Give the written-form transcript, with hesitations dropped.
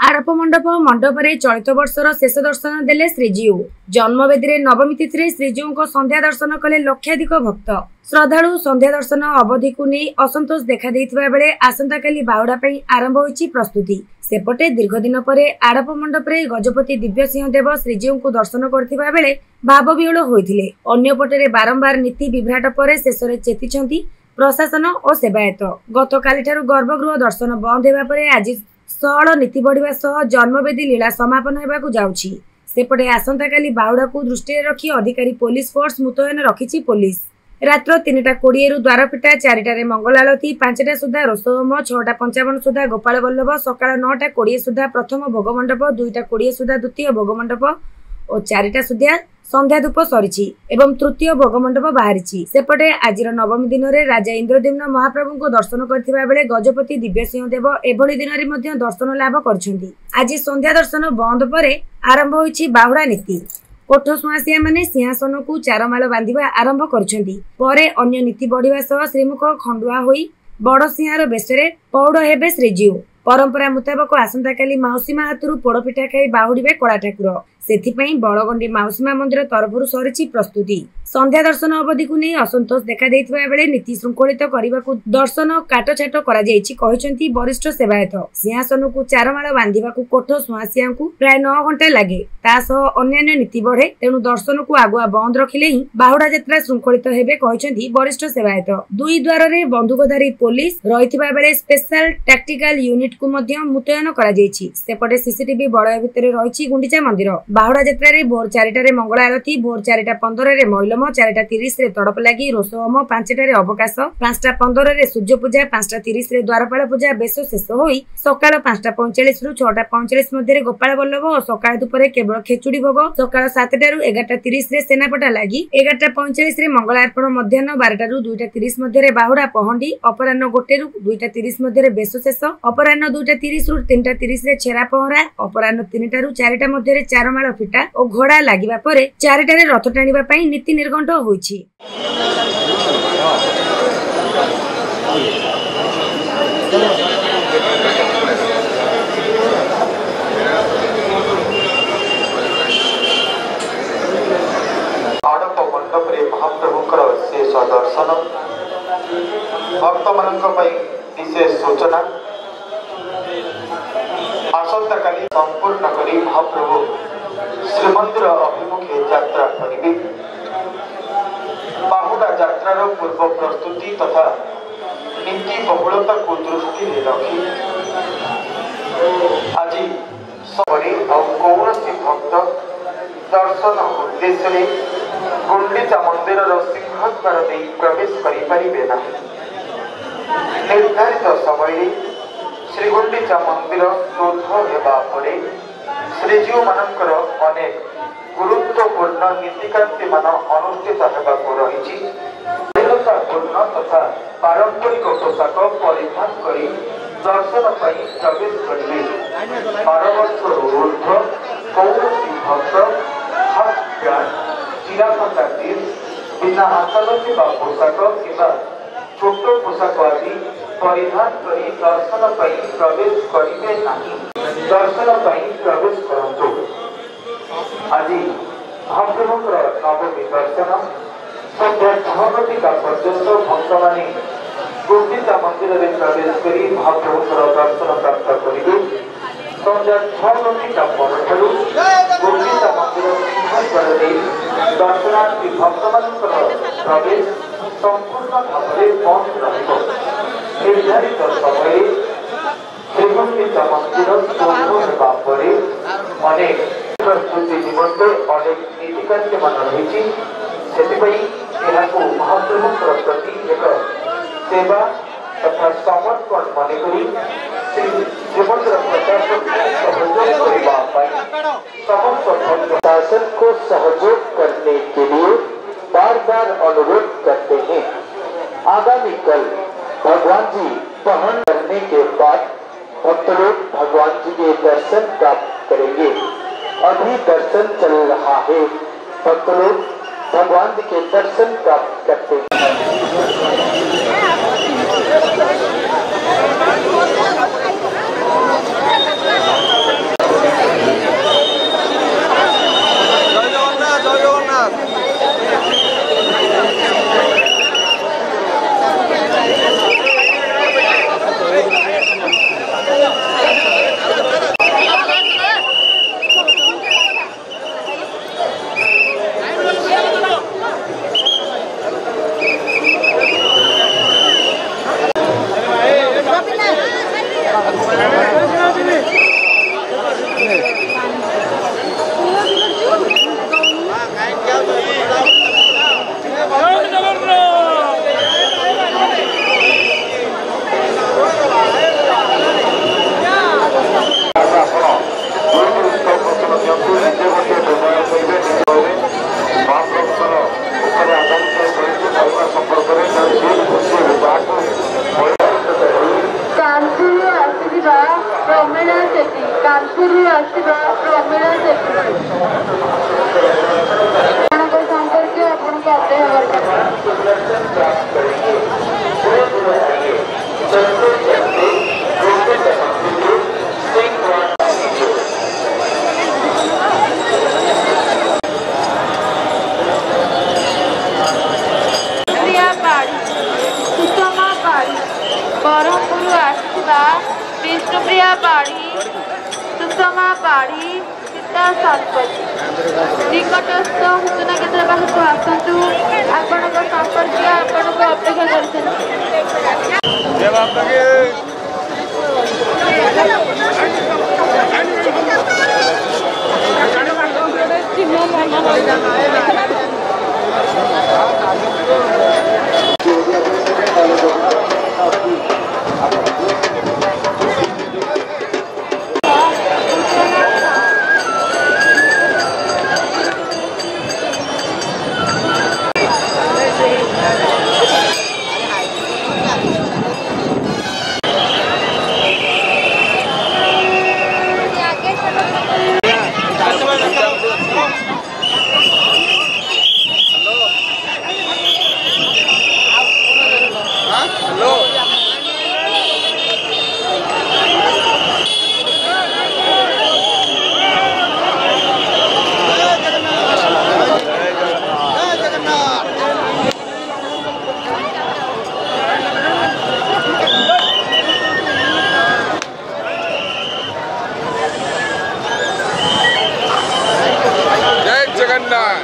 आरोप मंडप मंडपरे चलित वर्षर शेष दर्शन देले श्रीजीउ। जन्मवेदी नवमी तिथि श्रीजीउ संध्या दर्शन कले लक्षाधिक भक्त। श्रद्धालु संध्या दर्शन अवधि को नहीं असंतोष देखा बेले आसंता काली बाहुडा आरंभ होईची प्रस्तुति। सेपटे दीर्घ दिन पर आड़प मंडपरे गजपति दिव्यसिंह देव श्रीजीउ को दर्शन करथिबा बेले भावविह्वल होइथिले। अन्यपटे बारंबार नीति विभ्राट पर शेषरे चेतिछंती प्रशासन और सेवायत। गतकाली गर्भगृह दर्शन बंद होगा पर आज सहल नीति बढ़िया सह जन्मवेदी लीला समापन होगा जाउछि। सेपटे आसंता काली बाहुडा को दृष्टि रखी अधिकारी पुलिस फोर्स मुतयन रखिछि। पुलिस रात्र 3:20 रु द्वारपिटा, 4टारे मंगल आलती, 5टा सुधा रोषहोम, 6:55 सुधा गोपाल बल्लभ, सकाळ 9:20 सुधा प्रथम भोगमंडप, 2:20 सुधा द्वितीय भोगमंडप और 4टा सुधा संध्या धूप सरी एवं तृतीय भोगमंडप बाहरी। सेपटे आज नवमी दिन में राजा इंद्रद्युम्न महाप्रभु को दर्शन करथिबा बेले गजपति दिव्यसिंह देव एभली दिन में दर्शन लाभ करछंती। आज संध्या दर्शन बंद पर आरंभ होईछि बाहुडा नीति। कोठ सुआसिया माने सिंहासन को चारमाल बांधिबा आरंभ करछंती। परे अन्य नीति बढ़िया सह श्रीमुख खंडुआ होई बड़ सिंहार बेशरे पौड़ हेबे श्रीजीउ। परंपरा मुताबक आसंता काली माउसीमा हाथरू पोड़पिठा खाई बाहुड़े कला ठाकुर। सेथिपई बड़गंडी माउसीमा मंदिर तरफरु सरिछि प्रस्तुति। संध्या दर्शन अवधि को नहीं असंतोष देखा बेले नीति श्रृंखलित करने को दर्शन काटछाट कहिसेंती वरिष्ठ सेवायत। सिंहासन को चारमाल बांधिबा को कोठ सुआसिया को प्राय 9 घंटा लगे। तासह अन्य नीति बढ़े, तेणु दर्शन को आगुआ बंद रखिले ही बाहुडा यात्रा श्रृंखलित हेबे कहिसेंती वरिष्ठ सेवायत। दुई द्वार बंधुकधारी पुलिस रहिथिबा बेले स्पेशल टैक्टिकल यूनिट को मुतयन करा जायछि। सेपटे सीसीटीवी बलय भितर रहिछि गुंडीचा मंदिर। बाहुडा यात्रा रे भोर 4टारे मंगल आरती, भोर 4:15 रे मैलम, 4:30 तड़प लगी रोषहोम, 5टारे अवकाश, 5:15 सूर्य पूजा, 5:30 द्वारपाल पूजा बेश शेष होई सकाळ 5:45 रु 6:45 मध्य गोपाल बल्लभ और सकाळ दुपरे केवल खेचुड़ी भोग, सकाळ 7 रु 11:30 सेनापटा लगी, 11:45 मंगल अर्पण, मध्याह्न 12 रु 2:30 मध्य बाहुडा पहंडी, अपराह्न 1 रु 2:30 मध्य बेश शेष, अपराह्न 2:30 रु 3:30 छेरा पहरा, अपराह्न 3टा रु 4टा मध्य चारमाल फिटा और घोड़ा लागिबा परे 4टारे रथ टाणिबा पई नीति निर्घंट होईछि। आड़प मंडप रे महाप्रभुकर शेष दर्शन भक्त मानक पई विशेष सूचना। आसंता काली संपूर्ण करी महाप्रभु श्रीमंदिर अभिमुखे यात्रा करिबे। बाहुडा यात्रार पूर्व प्रस्तुति तथा नीति बहुलता को दृष्टि रखी आज सबरे कौनसी भक्त दर्शन उद्देश्य गुंडीचा मंदिर सिंहद्वार दे प्रवेश करिपारिबे नाही। निर्धारित समय श्री गुंडीचा मंदिर शोध हेबा परे श्रीजीउ मानकर अनेक गुरुत्वपूर्ण नीतिकांति मान अनुष्ठित हेबाकु रहिछि। पूर्ण तथा पारंपरिक पोशाक परिधान करी दर्शन पाई प्रवेश करिबे। 12 वर्षर ऊर्ध्व कौनसी भक्त हाफ पैंट, चिराफटा जीन्स, बिना हाथल ଥିବା पोशाक किंवा छोट पोशाक आदि परिधान करी दर्शन पाई प्रवेश करिबे नाही। दर्शन पाई प्रवेश करंतु। आज महाप्रभुकर नवमी दर्शन संध्या 6 पर्यंत भक्त माने गुंडीचा मंदिर में प्रवेश करी महाप्रभुकर दर्शन प्राप्त करिबे। संध्या 6 परठारु गुंडीचा मंदिर सिंहद्वार दे दर्शनार्थी भक्त मानकर प्रवेश संपूर्ण भाव में बंद रहिबो। निर्धारित समय श्रीगुंडीचा मंदिर शोध हेबा परे अनेक प्रस्तुति निमंते अनेक नीतिकांति मान रही। महाप्रभुर प्रति एक सेवा तथा समर्पण मनकरी श्रीमंदिर प्रशासन समस्त प्रशासन को सहयोग करने के लिए बार बार अनुरोध करते हैं। आगामी कल भगवान जी पहन करने के बाद भक्त लोग भगवान जी के दर्शन प्राप्त करेंगे। अभी दर्शन चल रहा है, भक्त लोग भगवान जी के दर्शन प्राप्त करते हैं। कानपुर आसवा प्रमिला सेठी संपर्क आपको ब्रह्मपुर आसवा विष्णुप्रिया पाड़ी सुषमा पाड़ी सीता संपत्ति निकटस्थ सूचना केन्द्र पाखक आसतु आपण संपर्क आपण को अपेक्षा जगन्नाथ